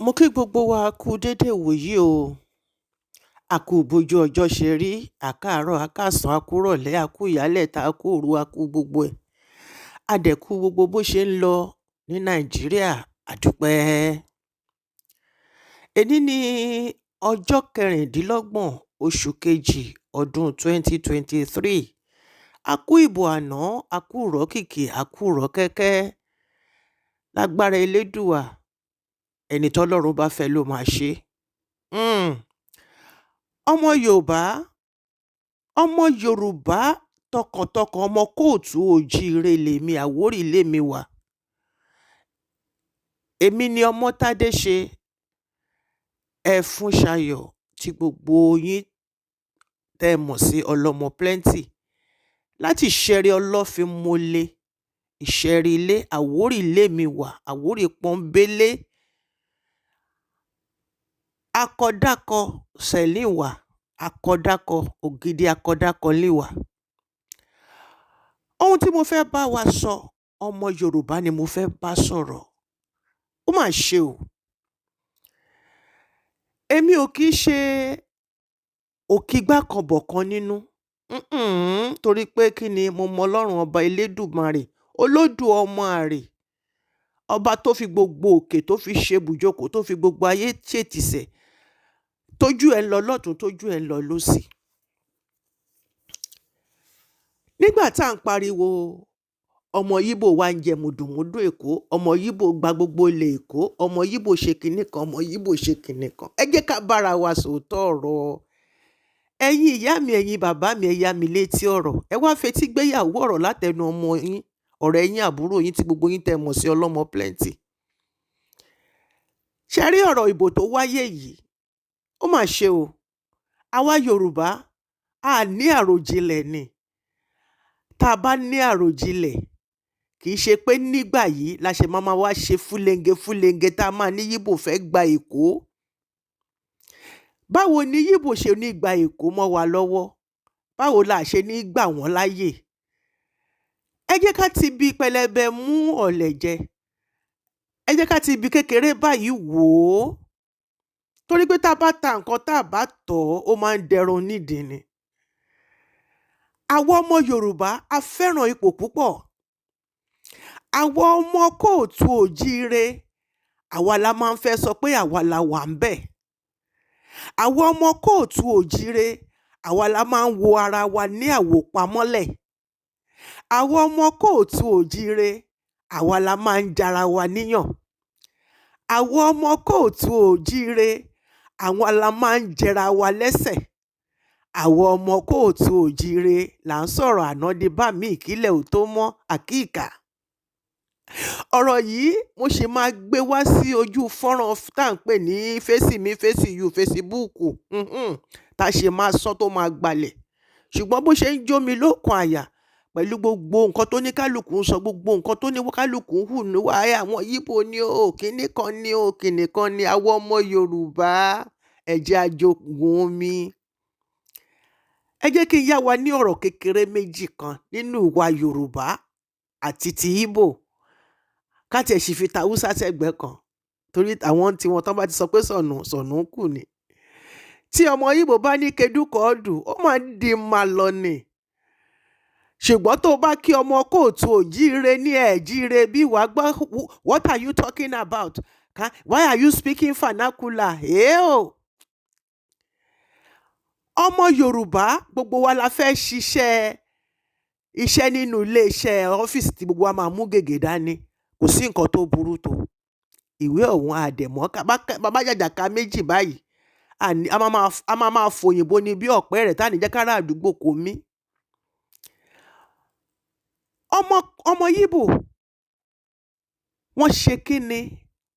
Mo kí gbogbo wa kú dédé wòyí o. A kú bójú ọjọ́ ṣe rí, àkáàárọ̀, àkáàsán, àkúrọ̀lẹ́, àkú ìyálẹ̀ta, àkú òru, àkú gbogbo ẹ̀. A dẹ̀ kú gbogbo bó ṣe ń lọ ní Nàìjíríà, àdúpẹ́. Èní ni ọjọ́ kẹrìndínlọ́gbọ̀n oṣù kejì ọdún 2023. A kú ìbò àná, a kú ìrọ́kìkí, a kú ìrọ́kẹ́kẹ́. Lágbára Elédùà, ẹni tọ́lọ́run bá fẹ́ ló máa ṣe. Ọmọ Yorùbá tọkàntọkàn, ọmọ Kóòtù Òjíire lèmi, Àwórì lèmi wà. Èmi ni Ọmọ́tádé ṣe Ẹfúnṣayọ̀ tí gbogbo yín tẹ́ mọ̀ sí Ọlọ́mọ Plenty, láti Ìṣẹ̀rí Ọlọ́fin Mọ́lé, Ìṣẹ̀rí ilé, Àwórì lèmi wà, Àwórì pọ́nbélé. Akọ̀dákọ sẹ̀líwà, akọ̀dákọ ògidì, akọ̀dákọ líwà. Ohun tí mo fẹ́ bá wa sọ, ọmọ Yorùbá ni mo fẹ́ bá sọ̀rọ̀. Ó mà ṣe o. Èmi ò kì í ṣe òkígbá kan bọ̀kan nínú. Torí pé kí ni, mo mọ Ọlọ́run ọba Elédùmarè, Olódù ọmọ àrè, ọba tó fi gbogbo òkè tó fi ṣe bùjókòó, tó fi gbogbo ayé ṣètìsẹ̀, tójú ẹ̀ ń lọ lọ́tún, tójú ẹ̀ ń lọ lósì. Nígbà tá à ń pariwo ọmọ Yíbò wá ń jẹ mùdùmúdù Èkó, ọmọ Yíbò gba gbogbo ilẹ̀ Èkó, ọmọ Yíbò ṣe kinní kan, ọmọ Yíbò ṣe kinní kan. Ẹ jẹ́ ká bára wa sòótọ́ ọ̀rọ̀. Ẹ̀yin ìyá mi, ẹ̀yin bàbá mi, ẹ yá mi létí ọ̀rọ̀. Ẹ wá fetí gbéyàwó ọ̀rọ̀ látẹnu ọmọ yín, ọ̀rẹ́ yín, àbúrò yín tí gbogbo yín tẹ́ mọ̀ sí Ọlọ́mọ Plenty. Ṣé rí ọ̀rọ̀ ìbò tó wáyé yìí? Ó mà ṣe o. Àwa Yorùbá, a ní àròjinlẹ̀ ni. Tá a bá ní àròjinlẹ̀, kì í ṣe pé nígbà yìí la ṣe máa wá ṣe fúlenge tá a máa ní Yíbò fẹ́ gba Èkó. Báwo ni Yíbò ṣe ní gba Èkó mọ́ wa lọ́wọ́? Báwo la ṣe ní gbà wọ́n láyè? Ẹ jẹ́ ká ti bi pẹlẹbẹ mú ọ̀lẹ̀ jẹ. Ẹ jẹ́ ká ti bi kékeré báyìí wò ó. Torí pé tá a bá ta nǹkan tá a bá tọ̀ ó máa ń dẹrun nídìí ni. Àwọn ọmọ Yorùbá a fẹ́ràn ipò púpọ̀. Àwọn ọmọ Kóòtù Òjíire, àwa la máa ń fẹ́ sọ pé àwa la wà ń bẹ̀. Àwọn ọmọ Kóòtù Òjíire, àwa la máa ń wo ara wa ní àwòpamọ́lẹ̀. Àwọn ọmọ Kóòtù Òjíire, àwa la máa ń jara wa níyàn. Àwọn ọmọ Kóòtù Òjíire, àwa la máa ń jẹra wa lẹ́sẹ̀. Àwọn ọmọ Kóòtù Òjíire là ń sọ̀rọ̀ àná di bá mi ìkílẹ̀ ò tó mọ́ àkíkà. Ọ̀rọ̀ yìí mo ṣe máa gbé wá sí ojú fọ́nrán tá à ń pè ní Fèsì Mi Fèsì You Fésíbúùkù, tá a ṣe máa sọ tó máa gbalẹ̀. Ṣùgbọ́n bó ṣe ń jó mi lókun àyà pẹ̀lú gbogbo nǹkan tó ní kálukú ń sọ, gbogbo nǹkan tó ní kálukú ń hù níwá, àwọn Yíbò ni o, kinní kan ni o, kinní kan ni. Àwọn ọmọ Yorùbá, ẹ jẹ́ a jogún omi. Ẹ jẹ́ kí n yá wa ní ọ̀rọ̀ kékeré méjì kan nínú ìwà Yorùbá àti ti Yíbò. Ká tiẹ̀ sì fi ta Hausa sẹ́gbẹ̀ẹ́ kan, torí àwọn tí wọ́n tán bá ti sọ pé sọ̀nù kù ni. Tí ọmọ Yíbò bá ní kedúkọ̀ọ́dù, ó máa ń di máa lọ ni. Ṣùgbọ́n tó bá kí ọmọ Kóòtù Òjíire ní ẹ̀jíire bí wàá gbọ́, what are you talking about? Why are you speaking vernacular? Ọmọ Yorùbá, gbogbo wa la fẹ́ iṣẹ́ nínú ilé-iṣẹ́ ọ́fíìsì tí gbogbo wa máa mú gègé dání. Kò sí nǹkan tó burú tó. Ìwé ọ̀hún àdẹ̀mọ́, bàbá jàjàká méjì báyìí, a máa fòyìnbó ní bí ọ̀pẹ́ rẹ̀ tá ní jẹ́ kára àdúgbò kò mí. Ọmọ Yíbò, wọ́n ṣe kí ni?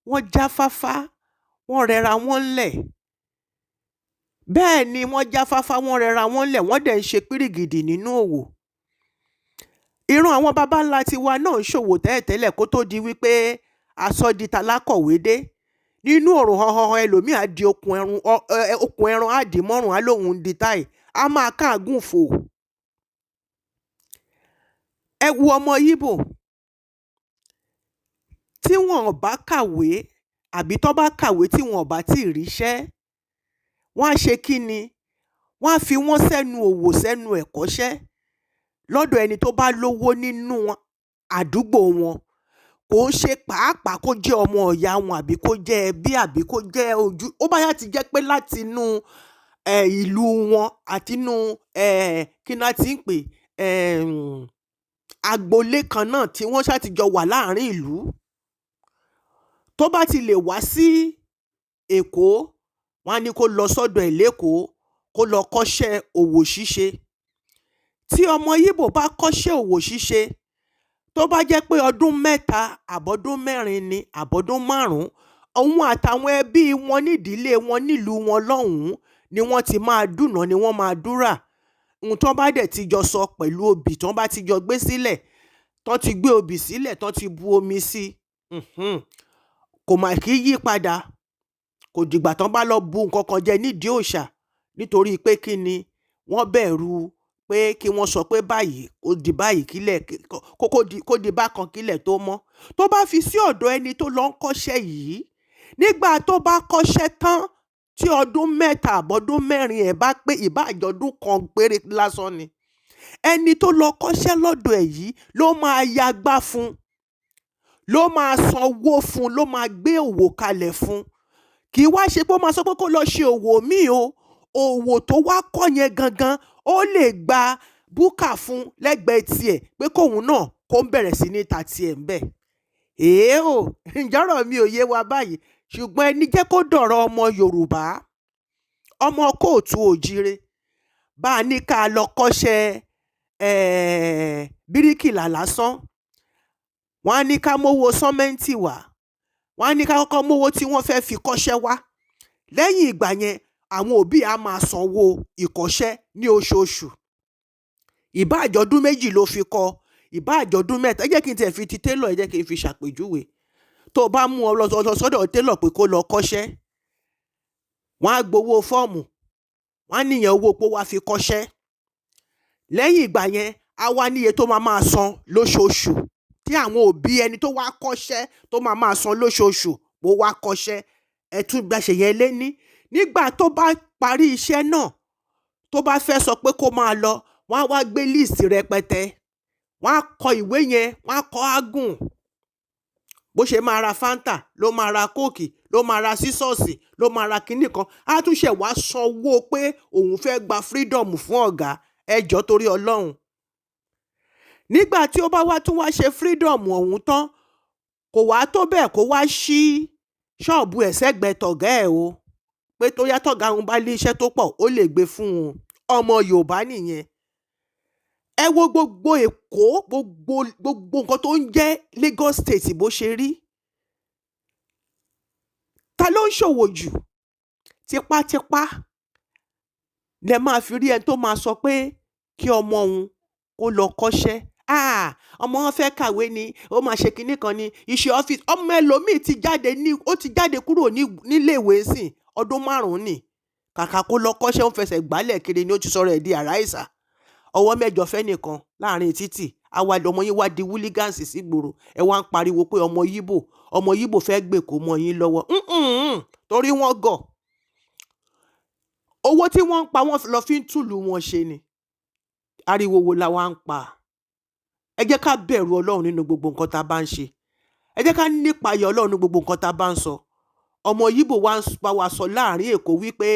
Wọ́n jáfáfá, wọ́n rẹra wọ́n lẹ̀. Bẹ́ẹ̀ ni wọ́n jáfáfá, wọ́n rẹra wọ́n lẹ̀, wọ́n dẹ̀ ń ṣe pírìgìdì nínú òwò. Ìran àwọn baba ńlá tiwa náà ń ṣòwò tẹ́lẹ̀tẹ́lẹ̀ kó tó di wípé aṣọ di talákọ̀wé dé. Nínú òrùn hanhan, ẹlòmíì á di okùn ẹran á dì mọ́rùn, á lóhun di táì, á máa káàgùn fò. Ẹ wo ọmọ Yíbò, tí wọn bá kàwé, àbí tó bá kàwé tí wọn ò bá tí ì ríṣẹ́, wọ́n á ṣe kí ni? Wọ́n á fi wọ́n sẹ́nu òwò, sẹ́nu ẹ̀kọ́ṣẹ́ lọ́dọ̀ ẹni tó bá lówó nínú àdúgbò wọn. Kò ń ṣe pàápàá kó jẹ́ ọmọ ìyá wọn àbí kó jẹ́ ẹbí àbí kó jẹ́ ojú. Ó bá yá ti jẹ́ pé láti inú ìlú wọn àti inú kí ni a ti ń pè, agboolé kan náà tí wọ́n ṣàtijọ́ wà láàrin ìlú. Tó bá ti lè wá sí Èkó, wọ́n á ní kó lọ sọ́dọ̀ ẹ̀ lÉkòó kó lọ kọ́ṣẹ́ òwò ṣíṣe. Tí ọmọ Yíbò bá kọ́ṣẹ́ òwò ṣíṣe, tó bá jẹ́ pé ọdún 3 àbọ́dún 4 ni àbọ́dún 5, òun àtàwọn ẹbí wọn nídìílé wọn nílùú wọn lọ́hùn-ún ni wọ́n ti máa dúnà, ni wọ́n máa dúrà. Ohun tán bá dẹ̀ ti jọ sọ pẹ̀lú obì tán bá ti jọ gbé sílẹ̀, tán ti gbé obì sílẹ̀, tán ti bu omi sí i, kò mà kí yí padà. Kò dìgbà tán bá lọ bu nǹkan kan jẹ nídìí òòṣà, nítorí pé kí ni? Wọ́n bẹ̀rù pé kí wọ́n sọ pé báyìí ó di báyìí kílẹ̀ kó di bákan kílẹ̀ tó mọ́. Tó bá fi sí ọ̀dọ̀ ẹni tó lọ ń kọ́ṣẹ́ yìí, nígbà tó bá kọ́ṣẹ́ tán tí ọdún 3 àbọ́dún 4 ẹ̀ bá pé, ìbá àjọ̀dún kan péré lásán ni, ẹni tó lọ kọ́ṣẹ́ lọ́dọ̀ ẹ̀ yìí ló máa yagbá fún, ló máa sanwó fún, ló máa gbé òwò kalẹ̀ fún. Kì í wá ṣe pé ó máa sọ pé kó lọ ṣe òwò míì o. Òwò tó wá kọ́ yẹn gangan ó lè gba búkà fún lẹ́gbẹ̀ẹ́ tiẹ̀ pé kóun náà kó ń bẹ̀rẹ̀ sí ní ta tiẹ̀ ń bẹ̀. Ǹjẹ́ ọ̀rọ̀ mi ò yé wa báyìí? Ṣùgbọ́n ẹni jẹ́ kó dọ̀rọ̀ ọmọ Yorùbá, ọmọ Kóòtù Òjire. Bá a ní ká lọ kọ́ṣẹ́ bíríkìlà lásán, wọ́n á ní ká mówó sọ́mẹ́ǹtì wá, wọ́n á ní ká kọ́kọ́ mówó tí wọ́n fẹ́ fi kọ́ṣẹ́ wá. Lẹ́yìn ìgbà yẹn, àwọn òbí á máa sanwó ìkọ́ṣẹ́ ní oṣooṣù. Ìbá àjọ̀dún 2 ló fi kọ́, ìbá àjọ̀dún 3. Ẹ jẹ́ kí n tiẹ̀ fi ti télọ̀, ẹ jẹ́ kí n fi ṣàpèjúwe. Tó o bá mú ọ lọ sọ́dọ̀ télọ̀ pé kó lọ kọ́ṣẹ́, wọ́n á gbowó fọ́ọ̀mù, wọ́n á níyẹn owó pé wá fi kọ́ṣẹ́. Lẹ́yìn ìgbà yẹn, á wá níye tó máa san lóṣooṣù, tí àwọn òbí ẹni tó wá kọ́ṣẹ́ tó máa san lóṣooṣù bó wá kọ́ṣẹ́. Ẹ tún gbàṣẹ yẹn lé ní. Nígbà tó bá parí iṣẹ́ náà, tó bá fẹ́ sọ pé kó máa lọ, wọ́n á wá gbé líìsì rẹpẹtẹ. Wọ́n á kọ ìwé yẹn, wọ́n á kọ ágùn. Bó ṣe máa ra Fanta ló máa ra kóòkì, ló máa ra sísọ́ọ̀sì, ló máa ra kinní kan. Á tún ṣẹ̀ wá sanwó pé òun fẹ́ gba freedom fún ọ̀gá. Ẹ jọ̀ọ́ torí Ọlọ́run. Nígbà tí ó bá wá tún wá ṣe freedom ọ̀hún tán, kò wá tó bẹ́ẹ̀ kó wá ṣí ṣọ́ọ̀bù ẹ̀ sẹ́gbẹ̀ẹ́ tọ̀gá ẹ̀ o, pé tó yá tọ̀gá òun bá lé iṣẹ́ tó pọ̀ ó lè gbé fún un. Ọmọ Yorùbá nìyẹn. Ẹ wo gbogbo Èkó, gbogbo nǹkan tó ń jẹ́ Lagos State bó ṣe rí. Ta ló ń ṣòwò jù? Tipátipá lẹ máa fi rí ẹni tó máa sọ pé kí ọmọ òun kó lọ kọ́ṣẹ́. Ọmọ wọn fẹ́ kàwé ni, ó máa ṣe kinní kan ni, iṣẹ́ ọ́fíìsì. Ọmọ ẹlòmíì ti jáde kúrò níléèwé sìn ọdún 5 ni. Kàkà kó lọ kọ́ṣẹ́, ó ń fẹsẹ̀ gbálẹ̀ kiri ni, ó ti sọ̀rọ̀ ẹ̀ di àráìsà. Ọwọ́ mẹ́jọ fẹ́ nìkan láàrin títì. Àwàdà ọmọ yín wá di wúlígánsì sígboro. Ẹ wá ń pariwo pé ọmọ Yíbò fẹ́ gbèkó mọ́ yín lọ́wọ́. Torí wọ́n gọ̀. Owó tí wọ́n ń pa wọ́n lọ fi ń túlù wọn ṣe ni. Ariwo wo la wá ń pa? Ẹ jẹ́ ká bẹ̀rù Ọlọ́run nínú gbogbo nǹkan tá a bá ń ṣe. Ẹ jẹ́ ká nípayà Ọlọ́run nínú gbogbo nǹkan tá a bá ń sọ. Ọmọ Yíbò wá ń bá wa sọ láàrin Èkó wípé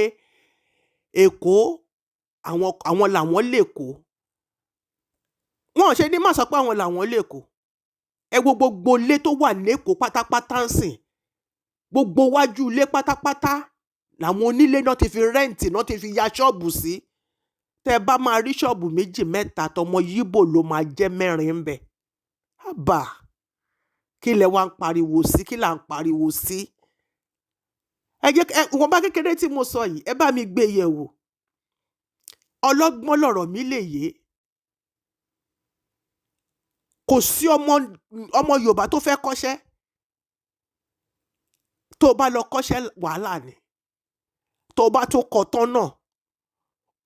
Èkó àwọn làwọn lÉkòó. Wọ́n ò ṣe ní má sọ pé àwọn làwọn lÉkòó. Ẹ wo gbogbo ilé tó wà lÉkòó pátápátá ń sìn. Gbogbo wájú ilé pátápátá làwọn onílé náà ti fi rẹ́ǹtì, náà ti fi ya ṣọ́ọ̀bù sí. Tẹ́ bá máa rí ṣọ́ọ̀bù 2 mẹ́ta tọmọ Yíbò ló máa jẹ́ 4 ń bẹ̀. Àbà, kí lẹ wá ń pariwo sí? Kí là ń pariwo sí? Ìwọ̀nba kékeré tí mo sọ yìí, ẹ bá mi gbé yẹ̀ wò. Ọlọ́gbọ́n lọ̀rọ̀ mi lè yé. Kò sí ọmọ Yorùbá tó fẹ́ kọ́ṣẹ́. Tó bá lọ kọ́ṣẹ́ wàhálà ni. Tó bá tó kọ́ tán náà,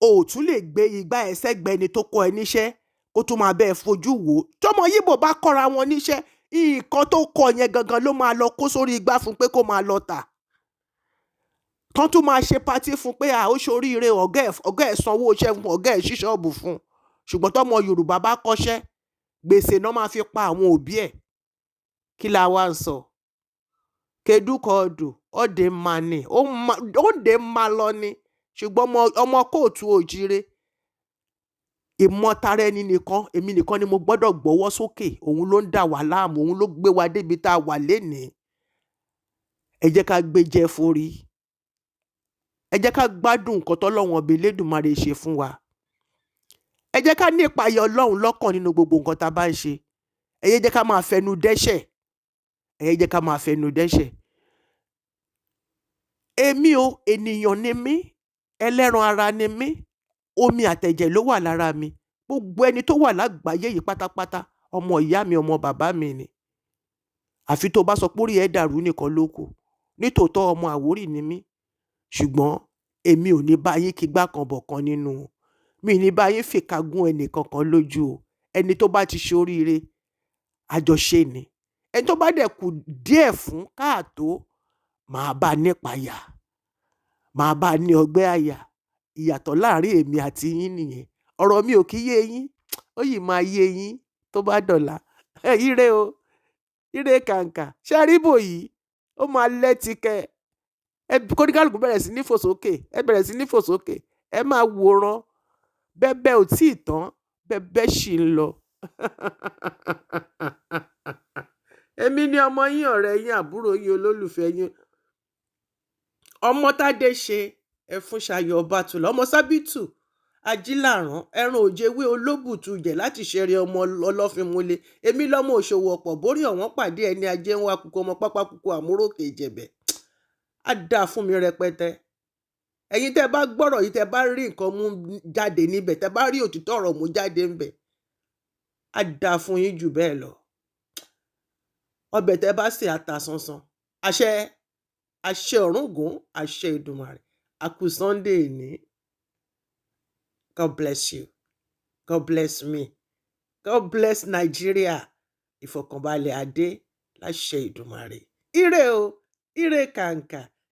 o ò tún lè gbé igbá ẹ sẹ́gbẹ̀ẹ́ ẹni tó kọ́ ẹ níṣẹ́ kó tún máa bẹ́ẹ̀ fojú wò. Tọmọ Yíbò bá kọ́ra wọn níṣẹ́, nǹkan tó kọ yẹn gangan ló máa lọ kó sórí igbá fún pé kó máa lọ tà. Tán tún máa ṣe patí fún pé ó ṣoríire, ọ̀gá ẹ̀ sanwó iṣẹ́ fún, ọ̀gá ẹ̀ ṣí ṣọ́ọ̀bù fún. Ṣùgbọ́n tọ́mọ Yorùbá bá kọ́ṣẹ́, gbèsè náà máa fi pa àwọn òbí ẹ̀. Kí la wá ń sọ? Kedu Kootu ó dé máa ní, ó dé máa lọ ni. Ṣùgbọ́n ọmọ Kóòtù Òjire, ìmọ̀tara ẹni nìkan, èmi nìkan ni mo gbọ́dọ̀ gbọ́wọ́ sókè, òun ló ń dà wá láàmú, òun ló gbé wa débi tá a wà lénìí. Ẹ jẹ́ ká gbé jẹ forí. Ẹ jẹ́ ká gbádùn nǹkan tọ́lọ́run ọba Elédùmarè ṣe fún wa. Ẹ jẹ́ ká ní ìpayà Ọlọ́run lọ́kàn nínú gbogbo nǹkan tá a bá ń ṣe. Ẹ jẹ́ ká máa fẹnu dẹ́ṣẹ̀. Ẹ jẹ́ ká máa fẹnu dẹ́ṣẹ̀. Èmi o, ènìyàn ni mí, ẹlẹ́ran ara ni mí, omi àtẹ̀jẹ̀ ló wà lára mi. Gbogbo ẹni tó wà lágbàáyé yìí pátápátá, ọmọ ìyá mi, ọmọ bàbá mi ni. Àfi tó bá sọ pé orí ẹ̀ dàrú nìkan ló kù. Nítòótọ́ ọmọ Àwórì ni mí. Ṣùgbọ́n èmi ò ní bá yín kígbá kan bọ̀ kan nínú. Mi ní bá yín fìkà gún ẹnì kankan lójú o. Ẹni tó bá ti ṣe oríire, àjọṣe ni. Ẹni tó bá dẹ̀ kù díẹ̀ fún káàtó, màá bá a nípayà. Màá bá a ní ọgbẹ́ àyà. Ìyàtọ̀ láàrin èmi àti yín nìyẹn. Ọ̀rọ̀ mi ò kí yé yín, ó yìí máa yé yín tó bá dọ̀la. Ire o, ire kàǹkà. Ṣáríbò yìí, ó máa lẹ́tìkẹ́. Kóníkálùkù bẹ̀rẹ̀ sí ní fò sókè. Ẹ bẹ̀rẹ̀ sí ní fò sókè. Ẹ máa wòran. Bẹ́bẹ́ ò tí ì tán, bẹ́bẹ́ ṣì ń lọ. Èmi ni ọmọ yín, ọ̀rẹ́ yín, àbúrò yín, olólùfẹ́ yín. Ọmọ Tádé ṣe ẹfun ṣayọ̀ Ọbátúlá, ọmọ Sábìtù Ajílàrán, ẹran òjèwé olóbùtú jẹ láti ṣeré ọmọ ọlọ́fínmúlé. Èmi lọ́mọ òṣòwò ọ̀pọ̀ borí ọ̀wọ́n pàdé ẹni ajé ń wá kúkú ọmọ pápá kúkú àmúrókè ìjẹ̀bẹ̀. Á dáa fún mi rẹpẹtẹ. Ẹ̀yin tẹ́ bá gbọ́rọ̀ yìí, tẹ́ bá rí nǹkan mú jáde níbẹ̀, tẹ́ bá rí òtítọ́ ọ̀rọ̀ mú jáde níbẹ̀, á dáa fún yín jù bẹ́ẹ̀ lọ. Ọbẹ̀ tẹ́ bá sè ata sánsán. Àṣẹ Ọ̀rúngún, àṣẹ Èdùmàrè. A kú Sunday ní. God bless you. God bless me. God bless Nigeria. Ìfọ̀kànbalẹ̀ adé láṣẹ Èdùmàrè. Ire o, ire kàǹkà.